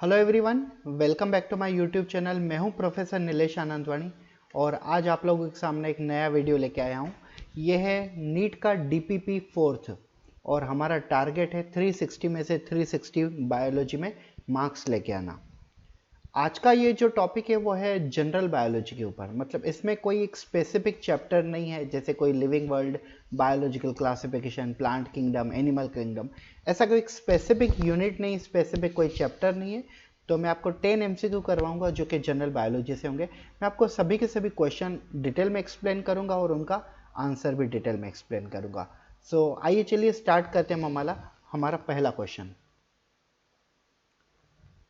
Hello everyone, welcome back to my YouTube channel. मैं हूं professor Nilesh आनंदवानी और आज आप लोगों के सामने एक नया वीडियो लेके आया हूं। यह है नीट का डीपीपी फोर्थ और हमारा टारगेट है 360 में से 360 बायोलॉजी में मार्क्स लेके आना। आज का ये जो टॉपिक है वो है जनरल बायोलॉजी के ऊपर, मतलब इसमें कोई एक स्पेसिफिक चैप्टर नहीं है, जैसे कोई living world, biological classification, plant kingdom, animal kingdom, ऐसा कोई स्पेसिफिक यूनिट नहीं, स्पेसिफिक कोई चैप्टर नहीं है। तो मैं आपको 10 एमसीक्यू करवाऊंगा जो कि जनरल बायोलॉजी से होंगे। मैं आपको सभी के सभी क्वेश्चन डिटेल में एक्सप्लेन करूंगा और उनका आंसर भी डिटेल में एक्सप्लेन करूंगा। सो आइए चलिए स्टार्ट करते हैं हमारा पहला क्वेश्चन।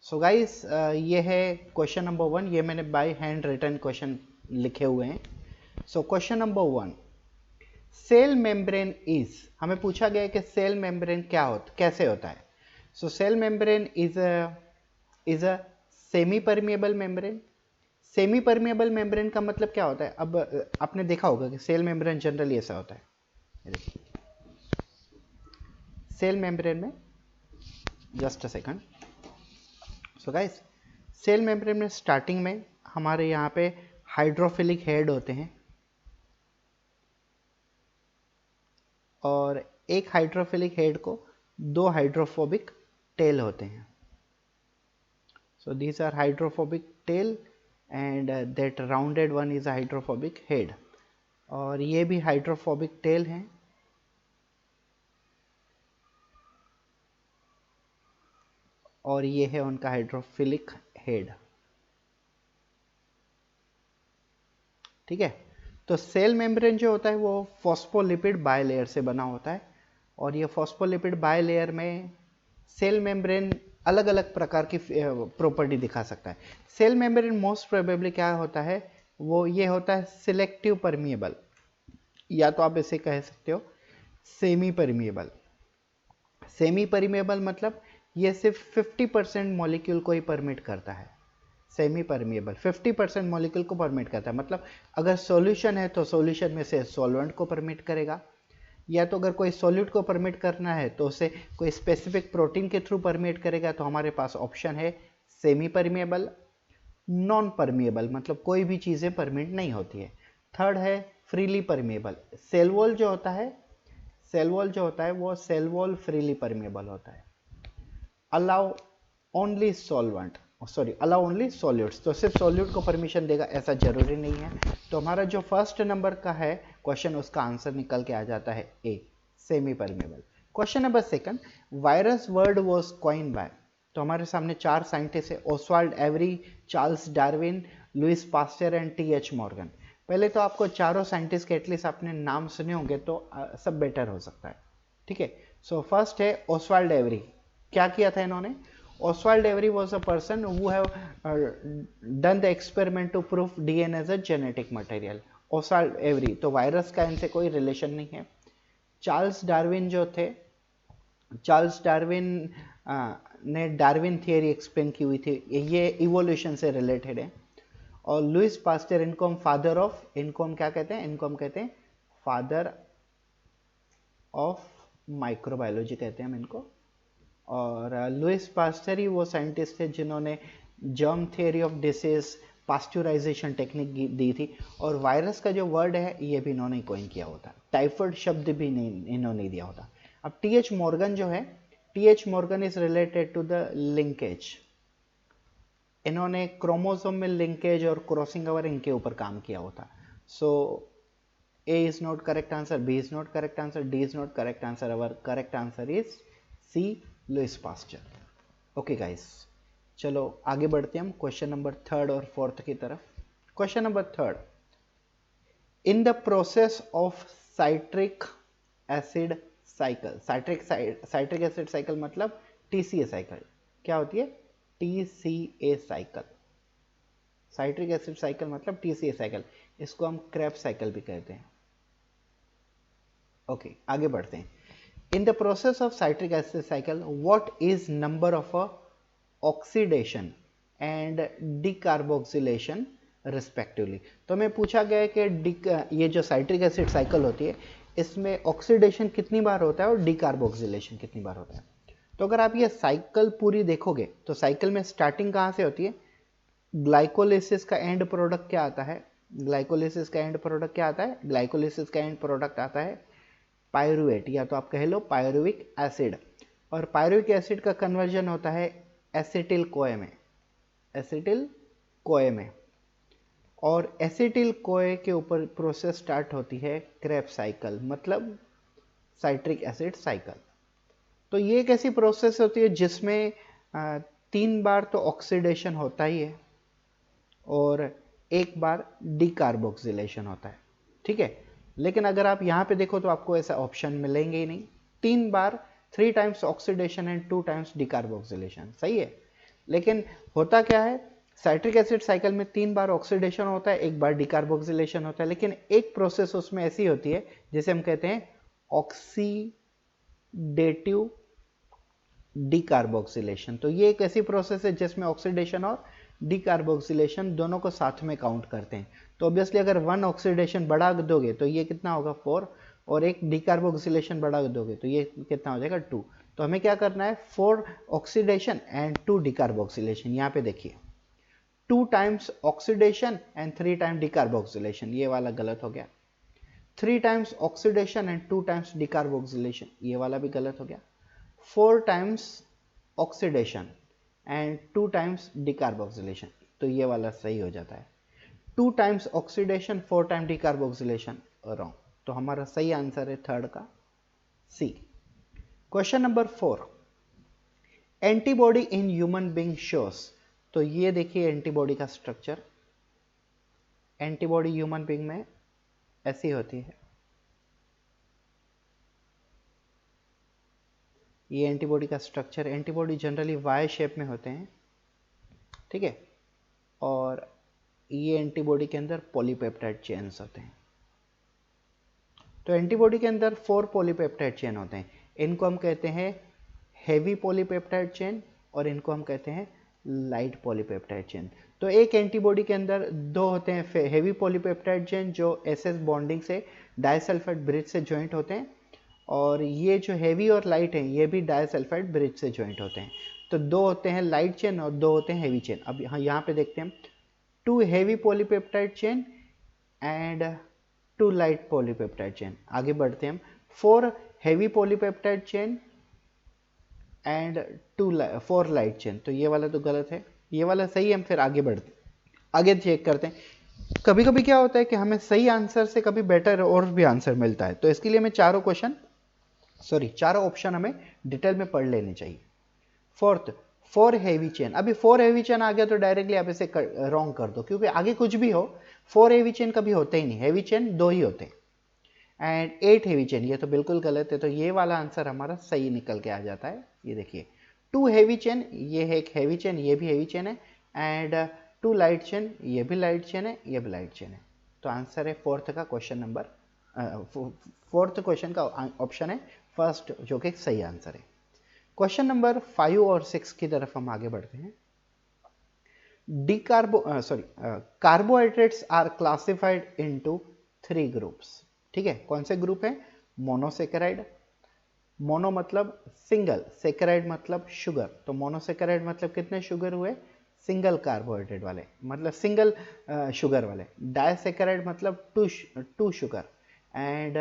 सो गाइस, ये है क्वेश्चन नंबर 1। ये मैंने बाय हैंड रिटन क्वेश्चन लिखे हुए हैं। So question number 1, cell membrane is, हमें पूछा गया है कि सेल मेम्ब्रेन कैसे होता है। So cell membrane is a semi permeable membrane. Semi permeable membrane का मतलब क्या होता है? अब आपने देखा होगा कि सेल मेम्ब्रेन जनरली ऐसा होता है। सेल मेम्ब्रेन में, just a second. So guys, cell membrane में स्टार्टिंग में हमारे यहाँ पे हाइड्रोफिलिक हेड होते हैं और एक हाइड्रोफिलिक हेड को दो हाइड्रोफोबिक टेल होते हैं। So these are hydrophobic tail and that rounded one is a hydrophobic head. और ये भी हाइड्रोफोबिक टेल हैं और ये है उनका हाइड्रोफिलिक हेड। ठीक है, तो सेल मेम्ब्रेन जो होता है वो फॉस्फोलिपिड बायलेयर से बना होता है और ये फॉस्फोलिपिड बायलेयर में सेल मेम्ब्रेन अलग अलग प्रकार की प्रॉपर्टी दिखा सकता है। सेल मेम्ब्रेन मोस्ट प्रोबेबली क्या होता है, वो ये होता है सिलेक्टिव परमिएबल, या तो आप इसे कह सकते हो सेमी परमिएबल। सेमी परमिएबल मतलब ये सिर्फ 50% मॉलिक्यूल को ही परमिट करता है। सेमी परमिएबल 50% मॉलिक्यूल को परमिट करता है, मतलब अगर सॉल्यूशन है तो सॉल्यूशन में से सॉल्वेंट को परमिट करेगा, या तो अगर कोई सॉल्यूट को परमिट करना है तो उसे कोई स्पेसिफिक प्रोटीन के थ्रू परमिट करेगा। तो हमारे पास ऑप्शन है सेमी परमिएबल, नॉन परमिएबल मतलब कोई भी चीज़ें परमिट नहीं होती है। थर्ड है फ्रीली परमिएबल। सेल वॉल जो होता है, सेल वॉल जो होता है वो सेल वॉल फ्रीली परमिएबल होता है। Allow only solvent, sorry allow only solutes, तो सिर्फ सॉल्यूट को परमिशन देगा ऐसा जरूरी नहीं है। तो हमारा जो फर्स्ट नंबर का है क्वेश्चन, उसका आंसर निकल के आ जाता है A, semi permeable. Question number second, virus word was coined by, तो हमारे सामने चार साइंटिस्ट है, Oswald Avery, Charles Darwin, Louis Pasteur and T H. Morgan. पहले तो आपको चारों साइंटिस्ट के एटलीस्ट आपने नाम सुने होंगे तो सब बेटर हो सकता है। ठीक है, सो फर्स्ट है ओस्वाल्ड एवरी। क्या किया था इन्होंने? Oswald Avery was a person who have done the experiment to prove DNA as a genetic material. Oswald Avery, तो वायरस का इनसे कोई रिलेशन नहीं है। चार्ल्स डार्विन जो थे, चार्ल्स डार्विन ने डार्विन थियरी एक्सप्लेन की हुई थी, ये इवोल्यूशन से रिलेटेड है। और लुइस पास्टर, इनको हम फादर ऑफ, इनको हम क्या कहते हैं? इनको हम कहते हैं फादर ऑफ माइक्रोबायोलॉजी कहते हैं हम इनको। और लुइस पास्चर ही वो साइंटिस्ट थे जिन्होंने germ theory of disease, pasteurization technique दी थी। और वायरस का जो वर्ड है ये भी इन्होंने कॉइन किया होता, टाइफाइड शब्द भी नहीं इन्होंने दिया होता। अब टी.एच. मॉर्गन जो है, T H. Morgan is related to the linkage. इन्होंने क्रोमोसोम में लिंकेज और क्रॉसिंग ओवर इनके ऊपर काम किया होता। So A is not correct answer, B is not correct answer, D is not correct answer. Our correct answer is C, Louis Pasteur. Okay guys, चलो आगे बढ़ते हैं हम क्वेश्चन नंबर थर्ड और फोर्थ की तरफ। Question number third, in the process of citric acid cycle, citric acid cycle मतलब TCA cycle. क्या होती है? TCA cycle. Citric acid cycle मतलब टीसीए साइकिल, इसको हम क्रेब्स साइकिल भी कहते हैं। ओके, आगे बढ़ते हैं। In the process of citric acid cycle, what is number of oxidation and decarboxylation respectively? तो हमें पूछा गया है कि ये जो साइट्रिक एसिड साइकिल होती है इसमें ऑक्सीडेशन कितनी बार होता है और डिकार्बोक्सिलेशन कितनी बार होता है। तो अगर आप ये साइकिल पूरी देखोगे तो साइकिल में स्टार्टिंग कहाँ से होती है, ग्लाइकोलिसिस का एंड प्रोडक्ट क्या आता है, ग्लाइकोलिसिस का एंड प्रोडक्ट क्या आता है, ग्लाइकोलिसिस का एंड प्रोडक्ट आता है पायरुवेट, या तो आप कह लो पायरुविक एसिड, और पायरुविक एसिड का कन्वर्जन होता है एसिटिल कोए में, एसिटिल कोए में, और एसिटिल कोए के ऊपर प्रोसेस स्टार्ट होती है क्रेब्स साइकिल, मतलब साइट्रिक एसिड साइकिल। तो ये एक ऐसी प्रोसेस होती है जिसमें 3 बार तो ऑक्सीडेशन होता ही है और 1 बार डीकार्बोक्सिलेशन होता है, ठीक है। लेकिन अगर आप यहाँ पे देखो तो आपको ऐसा ऑप्शन मिलेंगे ही नहीं, 3 बार 3 times oxidation and 2 times decarboxylation, सही है। लेकिन होता क्या है, साइट्रिक एसिड साइकिल में 3 बार ऑक्सीडेशन होता है, 1 बार डीकार्बोक्सिलेशन होता है, लेकिन एक प्रोसेस उसमें ऐसी होती है जिसे हम कहते हैं ऑक्सीडेटिव डीकार्बोक्सिलेशन। तो ये एक ऐसी प्रोसेस है जिसमें ऑक्सीडेशन और डीकार्बोक्सिलेशन दोनों को साथ में काउंट करते हैं। तो ऑब्वियसली अगर 1 ऑक्सीडेशन बढ़ा दोगे तो ये कितना होगा 4, और एक डीकार्बोक्सिलेशन बढ़ा दोगे तो ये कितना हो जाएगा 2। तो हमें क्या करना है, 4 ऑक्सीडेशन एंड 2 डीकार्बोक्सिलेशन। यहाँ पे देखिए 2 times oxidation and 3 time decarboxylation, ये वाला गलत हो गया। 3 times oxidation and 2 times decarboxylation, ये वाला भी गलत हो गया। 4 times oxidation and 2 times decarboxylation, तो ये वाला सही हो जाता है। 2 times oxidation 4 time decarboxylation wrong. तो हमारा सही आंसर है थर्ड का C. Question number 4, antibody in human being shows. तो ये देखिए एंटीबॉडी का स्ट्रक्चर, एंटीबॉडी ह्यूमन बीइंग में ऐसी होती है, ये एंटीबॉडी का structure. Antibody generally Y shape में होते हैं, ठीक है, और ये एंटीबॉडी के अंदर पॉलीपेप्टाइड चेन्स होते हैं। तो एंटीबॉडी के अंदर 4 पॉलीपेप्टाइड चेन होते हैं, इनको हम कहते हैं हेवी पॉलीपेप्टाइड चेन और इनको हम कहते हैं लाइट पॉलीपेप्टाइड चेन। तो एक एंटीबॉडी के अंदर 2 होते हैं हेवी पॉलीपेप्टाइड चेन जो एसएस बॉन्डिंग से डाइसल्फाइड ब्रिज से ज्वाइंट होते हैं, और ये जो हेवी और लाइट हैं ये भी डाइसल्फाइड ब्रिज से ज्वाइंट होते हैं। तो 2 होते हैं लाइट चेन और 2 होते हैं हेवी चेन। अब यहाँ पे देखते हैं 2 heavy polypeptide chain and 2 light polypeptide chain. आगे बढ़ते हैं हम, 4 heavy polypeptide chain and 4 light chain. तो ये वाला तो गलत है, ये वाला सही है। हम फिर आगे बढ़ते, आगे चेक करते हैं। कभी कभी क्या होता है कि हमें सही आंसर से कभी बेटर और भी आंसर मिलता है, तो इसके लिए हमें चारों ऑप्शन हमें डिटेल में पढ़ लेने चाहिए। Fourth, 4 heavy chain. अभी 4 हेवी चेन आ गया तो डायरेक्टली आप इसे रॉन्ग कर दो, क्योंकि आगे कुछ भी हो 4 हेवी चेन कभी होते ही नहीं, हेवी चेन 2 ही होते हैं। एंड 8 हेवी चेन, ये तो बिल्कुल गलत है, तो ये वाला आंसर हमारा सही निकल के आ जाता है। ये देखिए 2 हेवी चेन, ये है एक हेवी चेन, ये भी हेवी चेन है, एंड 2 लाइट चेन, ये भी लाइट चेन है, ये भी लाइट चेन है। तो आंसर है फोर्थ का क्वेश्चन नंबर, फोर्थ क्वेश्चन का ऑप्शन है फर्स्ट, जो कि सही आंसर है। क्वेश्चन नंबर 5 और 6 की तरफ हम आगे बढ़ते हैं। Carbohydrates are classified into 3 groups, ठीक है। कौन से ग्रुप है, मोनोसेकेराइड, मोनो मतलब सिंगल, सेकेराइड मतलब शुगर। तो मोनोसेकेराइड मतलब कितने शुगर हुए, सिंगल कार्बोहाइड्रेट वाले, मतलब सिंगल शुगर वाले। डाइसेकेराइड मतलब two sugar, and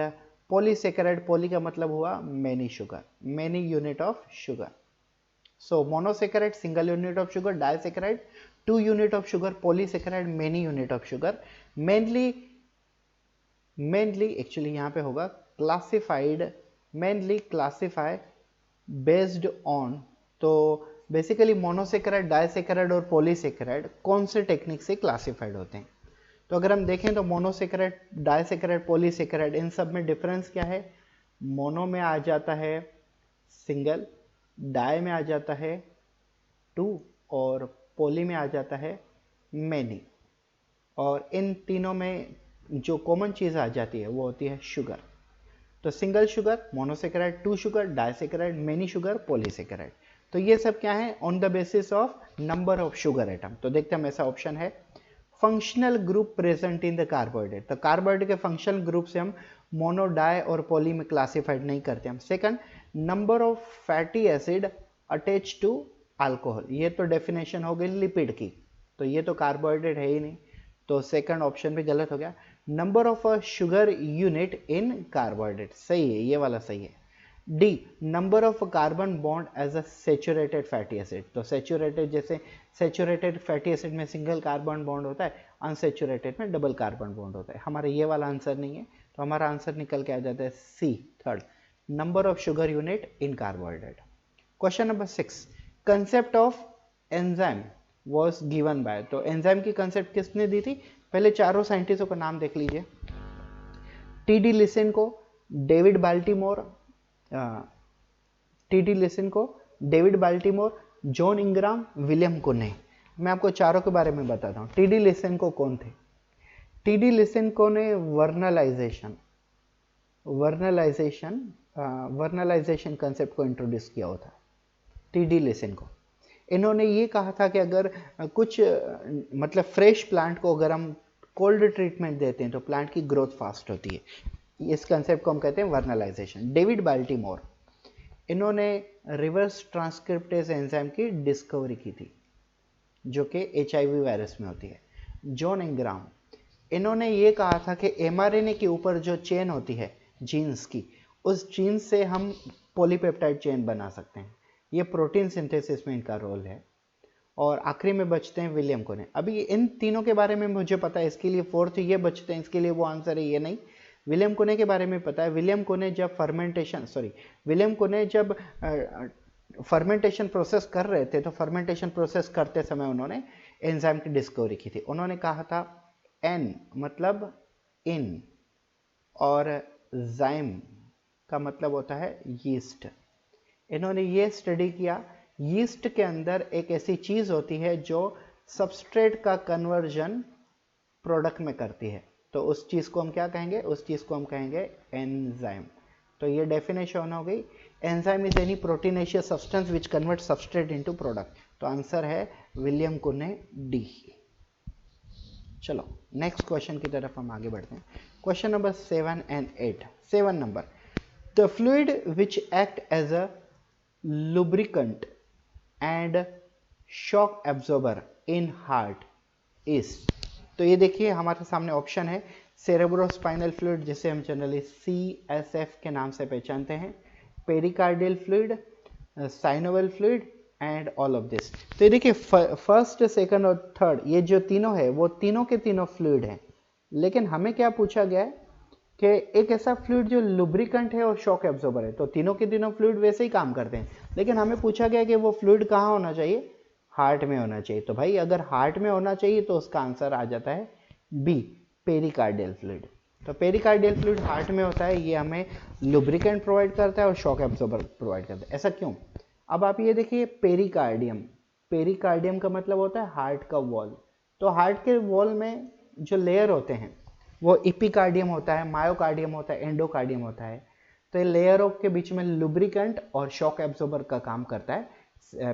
polysaccharide, poly का मतलब हुआ many sugar, many unit of sugar. So monosaccharide single unit of sugar, disaccharide 2 unit of sugar, polysaccharide many unit of sugar. Mainly actually यहाँ पे होगा classified, mainly classify based on. तो basically monosaccharide, disaccharide और polysaccharide कौन से technique से classified होते हैं। तो अगर हम देखें तो मोनोसेकेराइड, डाइसेकेराइड, पॉलीसेकेराइड, इन सब में डिफरेंस क्या है। मोनो में आ जाता है सिंगल, डाई में आ जाता है 2, और पॉली में आ जाता है मेनी। और इन तीनों में जो कॉमन चीज़ आ जाती है वो होती है शुगर। तो single sugar, monosaccharide, 2 sugar, disaccharide, many sugar, polysaccharide. तो ये सब क्या है, on the basis of number of sugar atom. तो देखते हैं हम, ऐसा ऑप्शन है functional group present in the carbohydrate. तो कार्बोहाइड्रेट के फंक्शनल ग्रुप से हम मोनो, डाई और पॉली में क्लासिफाइड नहीं करते हम। Second, number of fatty acid attach to alcohol, ये तो डेफिनेशन हो गई लिपिड की, तो ये तो कार्बोहाइड्रेट है ही नहीं, तो सेकंड ऑप्शन भी गलत हो गया। Number of a sugar unit in carbohydrate, सही है, ये वाला सही है। D, number of carbon bond as a saturated fatty acid, तो सेचुरेटेड, जैसे सेचुरेटेड फैटी एसिड में सिंगल कार्बन बॉन्ड होता है, अनसेचुरेटेड में डबल कार्बन बॉन्ड होता है। हमारा ये वाला आंसर नहीं है, तो हमारा आंसर निकल के आ जाता है C, third, number of sugar unit in carbohydrate. Question number 6, concept of enzyme was given by, तो एंजाइम की कंसेप्ट किसने दी थी? पहले चारों साइंटिस्टों का नाम देख लीजिए। T D. Lysenko, David Baltimore, T D. Lysenko, David Baltimore, John Ingram, William Kuhne. मैं आपको चारों के बारे में बताता हूँ। टी.डी. लिसेनको कौन थे? टी.डी. लिसेनको ने वर्नलाइजेशन कंसेप्ट को इंट्रोड्यूस किया होता। टी.डी. लिसेनको, इन्होंने ये कहा था कि अगर कुछ मतलब फ्रेश प्लांट को अगर हम कोल्ड ट्रीटमेंट देते हैं तो प्लांट की ग्रोथ फास्ट होती है। इस कंसेप्ट को हम कहते हैं वर्नलाइजेशन। डेविड बाल्टीमोर, इन्होंने रिवर्स ट्रांसक्रिप्टेज एंजाइम की डिस्कवरी की थी, जो कि HIV वायरस में होती है। जॉन इंग्राम, इन्होंने ये कहा था कि mRNA के ऊपर जो चेन होती है जीन्स की, उस जीन से हम पॉलीपेप्टाइड चेन बना सकते हैं। ये प्रोटीन सिंथेसिस में इनका रोल है। और आखिरी में बचते हैं विलियम कोने। अभी इन तीनों के बारे में मुझे पता है, इसके लिए फोर्थ ये बचते हैं, इसके लिए वो आंसर है, ये नहीं। विलियम कोने के बारे में पता है। विलियम कोने जब फर्मेंटेशन प्रोसेस कर रहे थे, तो फर्मेंटेशन प्रोसेस करते समय उन्होंने एंजाइम की डिस्कवरी की थी। उन्होंने कहा था एन मतलब इन, और जाइम का मतलब होता है यीस्ट। इन्होंने ये स्टडी किया, यीस्ट के अंदर एक ऐसी चीज होती है जो सबस्ट्रेट का कन्वर्जन प्रोडक्ट में करती है, तो उस चीज को हम क्या कहेंगे? उस चीज को हम कहेंगे एंजाइम। तो ये डेफिनेशन हो गई। Enzyme is any proteinaceous substance which convert substrate into product. तो आंसर है विलियम कुने, डी। चलो नेक्स्ट क्वेश्चन की तरफ हम आगे बढ़ते हैं। Question number 7 and 8। 7 नंबर, the fluid which act as a lubricant and shock absorber in heart is, तो ये देखिए हमारे सामने ऑप्शन है सेरेब्रोस्पाइनल फ्लूइड, जिसे हम जनरली CSF के नाम से पहचानते हैं, pericardial fluid, synovial fluid and all of this. तो ये देखिए फर्स्ट, सेकंड और थर्ड, ये जो तीनों है वो तीनों के तीनों फ्लूइड हैं, लेकिन हमें क्या पूछा गया है कि एक ऐसा फ्लूइड जो लुब्रिकेंट है और शॉक एब्जॉर्बर है। तो तीनों के तीनों फ्लूइड वैसे ही काम करते हैं, लेकिन हमें पूछा गया कि वो फ्लूइड कहाँ होना चाहिए? हार्ट में होना चाहिए। तो भाई अगर हार्ट में होना चाहिए तो उसका आंसर आ जाता है बी, पेरिकार्डियल फ्लूइड। तो पेरिकार्डियल फ्लूइड हार्ट में होता है, ये हमें लुब्रिकेंट प्रोवाइड करता है और शॉक एब्जॉर्बर प्रोवाइड करता है। ऐसा क्यों? अब आप ये देखिए पेरिकार्डियम, पेरिकार्डियम का मतलब होता है हार्ट का वॉल। तो हार्ट के वॉल में जो लेयर होते हैं वो इपिकार्डियम होता है, मायोकार्डियम होता है, एंडोकार्डियम होता है। तो ये लेयरों के बीच में लुब्रिकेंट और शॉक एब्जॉर्बर का काम करता है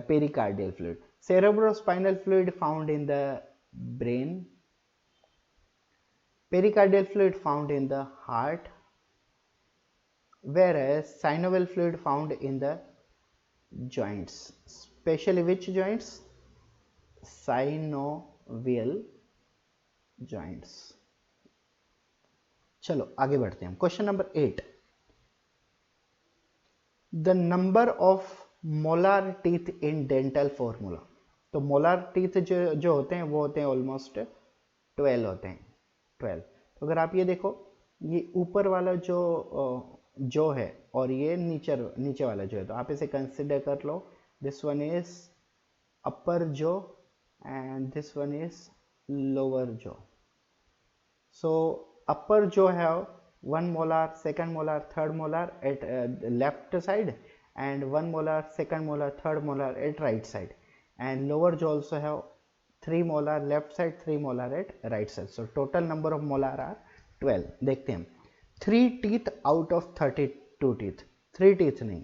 pericardial fluid. Cerebrospinal fluid found in the brain, pericardial fluid found in the heart, whereas synovial fluid found in the joints, especially which joints? Synovial joints। चलो आगे बढ़ते हैं। Question number 8, the number of molar teeth in dental formula. तो molar teeth जो होते हैं वो होते हैं ऑलमोस्ट 12 होते हैं, 12। तो अगर आप ये देखो, ये ऊपर वाला जो है और ये नीचे वाला जो है, तो आप इसे कंसिडर कर लो, दिस वन इज अपर जो and this one is lower जो। सो अपर जो है 1 molar, 2nd molar, 3rd molar at left side, and 1 molar, 2nd molar, 3rd molar at right side, and lower jaw also have 3 molar left side, 3 molar at right side. So total number of molar are 12। देखते हैं, 3 teeth out of 32 teeth, 3 teeth नहीं,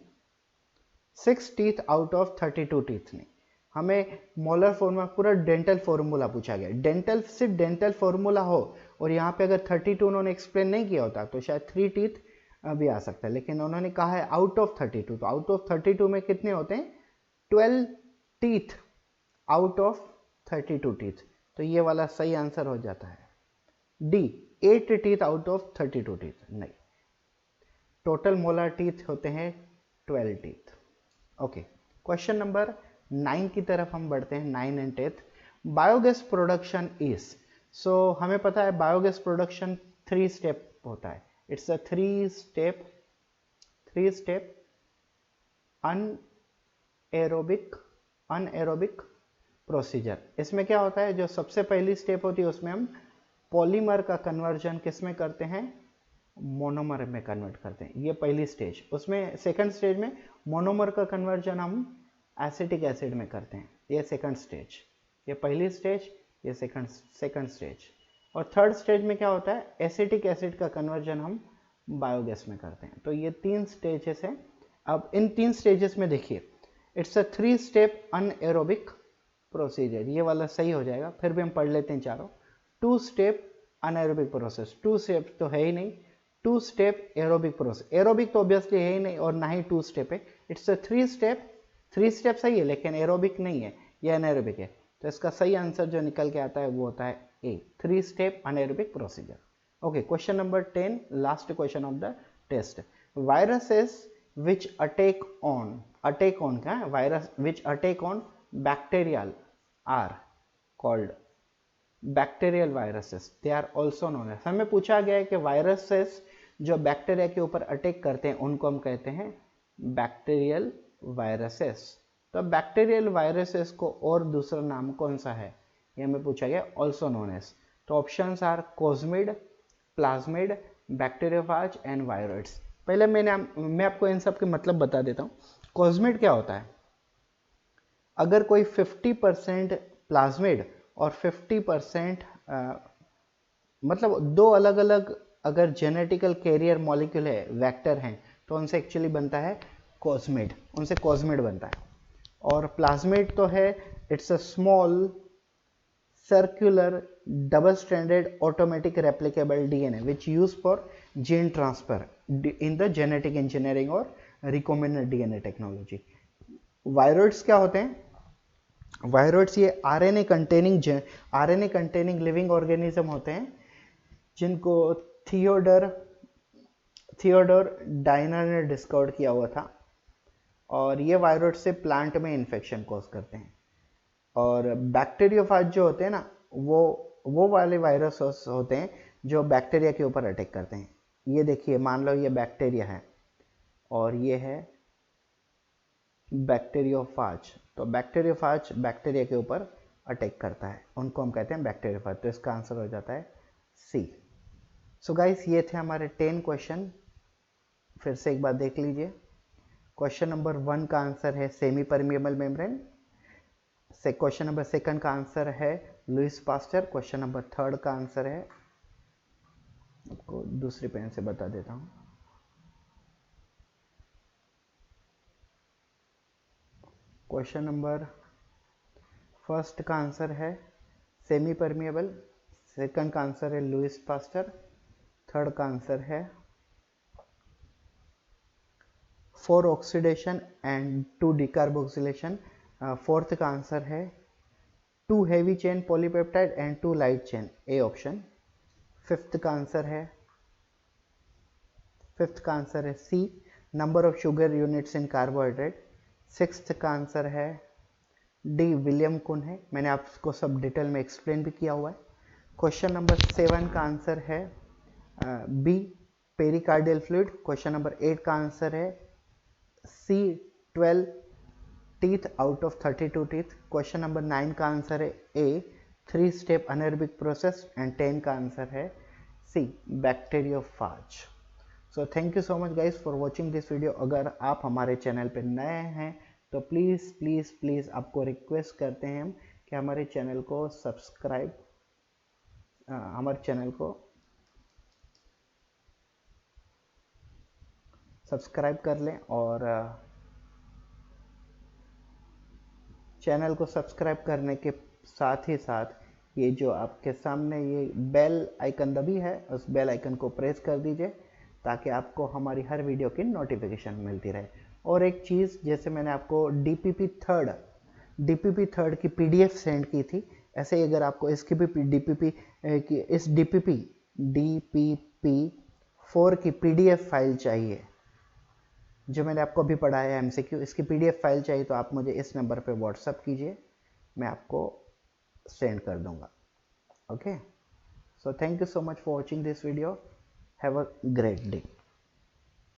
6 teeth out of 32 teeth नहीं, हमें molar formula, पूरा dental formula पूछा गया। Dental, सिर्फ dental formula हो और यहाँ पे अगर 32 उन्होंने एक्सप्लेन नहीं किया होता तो शायद 3 टीथ भी आ सकता है, लेकिन उन्होंने कहा है आउट ऑफ 32। तो आउट ऑफ 32 में कितने होते हैं? 12 टीथ आउट ऑफ 32 टीथ, तो ये वाला सही आंसर हो जाता है D, 8 teeth out of 32 teeth. नहीं, टोटल मोलर टीथ होते हैं 12 टीथ। ओके, क्वेश्चन नंबर 9 की तरफ हम बढ़ते हैं, 9 एंड 10। बायोगैस प्रोडक्शन इज, सो हमें पता है बायोगैस प्रोडक्शन 3 स्टेप होता है। It's a 3 step anaerobic procedure. इसमें क्या होता है, जो सबसे पहली स्टेप होती है उसमें हम पॉलीमर का कन्वर्जन किस में करते हैं, मोनोमर में कन्वर्ट करते हैं, ये पहली स्टेज। उसमें सेकंड स्टेज में मोनोमर का कन्वर्जन हम एसिटिक एसिड में करते हैं, ये सेकंड स्टेज। ये पहली स्टेज, ये सेकंड स्टेज। और थर्ड स्टेज में क्या होता है, एसिटिक एसिड का कन्वर्जन हम बायोगैस में करते हैं। तो ये 3 स्टेजेस हैं। अब इन 3 स्टेजेस में देखिए, it's a 3 step anaerobic procedure, ये वाला सही हो जाएगा। फिर भी हम पढ़ लेते हैं चारों। 2 स्टेप अनएरोबिक प्रोसेस, 2 स्टेप तो है ही नहीं। 2 स्टेप एरोबिक प्रोसेस, एरोबिक तो ऑब्वियसली है ही नहीं और ना ही 2 स्टेप है। इट्स अ 3 स्टेप सही है, लेकिन एरोबिक नहीं है, ये अनएरोबिक है। तो इसका सही आंसर जो निकल के आता है वो होता है A, 3 step anaerobic procedure. Okay, question number 10, last question of the test. Viruses which attack on क्या है, virus which attack on bacterial are called bacterial viruses, they are also known as. हमें पूछा गया है कि वायरसेस जो bacteria के ऊपर अटैक करते हैं उनको हम कहते हैं बैक्टीरियल वायरसेस। तो बैक्टीरियल वायरसेस को और दूसरा नाम कौन सा है, ये हमें पूछा गया, ऑल्सो नोन एज। तो options are cosmid, plasmid, bacteriophage and virus. पहले मैं आपको इन सब के मतलब बता देता हूँ। कोस्मिड क्या होता है, अगर कोई 50% प्लाज्मिड और 50% मतलब 2 अलग अलग अगर जेनेटिकल कैरियर मॉलिक्यूल है, वेक्टर हैं, तो उनसे एक्चुअली बनता है कोस्मिड, उनसे कोस्मिड बनता है। और प्लाज्मिड तो है, it's a small circular double stranded automatic replicable DNA which use for gene transfer in the genetic engineering और रिकॉम्बिनेंट डीएनए टेक्नोलॉजी। वायरॉइड्स क्या होते हैं, वायरॉइड्स ये आरएनए कंटेनिंग लिविंग ऑर्गेनिज्म होते हैं, जिनको थियोडोर डायनर ने डिस्कवर किया हुआ था। और ये वायरॉइड से प्लांट में इन्फेक्शन कॉज करते हैं। और बैक्टीरियोफाज जो होते हैं ना, वो वाले वायरस होते हैं जो बैक्टीरिया के ऊपर अटैक करते हैं। ये देखिए, मान लो ये बैक्टीरिया है और ये है बैक्टीरियोफाज। तो बैक्टीरियोफाज बैक्टीरिया के ऊपर अटैक करता है, उनको हम कहते हैं बैक्टीरियोफाज। तो इसका आंसर हो जाता है सी। सो गाइस, ये थे हमारे 10 क्वेश्चन। फिर से एक बार देख लीजिए। क्वेश्चन नंबर 1 का आंसर है semi permeable membrane. Question number 2 का आंसर है लुईस पास्चर। क्वेश्चन नंबर 3 का आंसर है, आपको दूसरी पेन से बता देता हूं, क्वेश्चन नंबर 1 का आंसर है सेमी परमिएबल, 2 का आंसर है लुईस पास्चर, 3 का आंसर है 4 ऑक्सीडेशन एंड 2 डिकार्बोक्सिलेशन, 4th का आंसर है 2 heavy chain polypeptide and 2 light chain, A option. 5th का आंसर है C, number of sugar units in carbohydrate. 6th का आंसर है डी, विलियम कुन है, मैंने आपको सब डिटेल में एक्सप्लेन भी किया हुआ है। क्वेश्चन नंबर 7 का आंसर है B, pericardial fluid. Question number 8 का आंसर है C, 12 teeth out of 32 teeth. Question number 9 का आंसर है A, 3 step anaerobic process. And 10 का आंसर है C, bacteriophage. So thank you so much guys for watching this video. अगर आप हमारे channel पर नए हैं तो प्लीज़ प्लीज़ प्लीज़ आपको रिक्वेस्ट करते हैं हम कि हमारे चैनल को सब्सक्राइब कर लें। और चैनल को सब्सक्राइब करने के साथ ही साथ ये जो आपके सामने ये बेल आइकन दबी है, उस बेल आइकन को प्रेस कर दीजिए ताकि आपको हमारी हर वीडियो की नोटिफिकेशन मिलती रहे। और एक चीज़, जैसे मैंने आपको डीपीपी थर्ड की पीडीएफ सेंड की थी, ऐसे ही अगर आपको इसकी भी डीपीपी 4 की पीडीएफ फाइल चाहिए, जो मैंने आपको अभी पढ़ाया है एमसीक्यू, इसकी पीडीएफ फाइल चाहिए तो आप मुझे इस नंबर पे व्हाट्सअप कीजिए, मैं आपको सेंड कर दूंगा। Okay, so thank you so much for watching this video. Have a great day.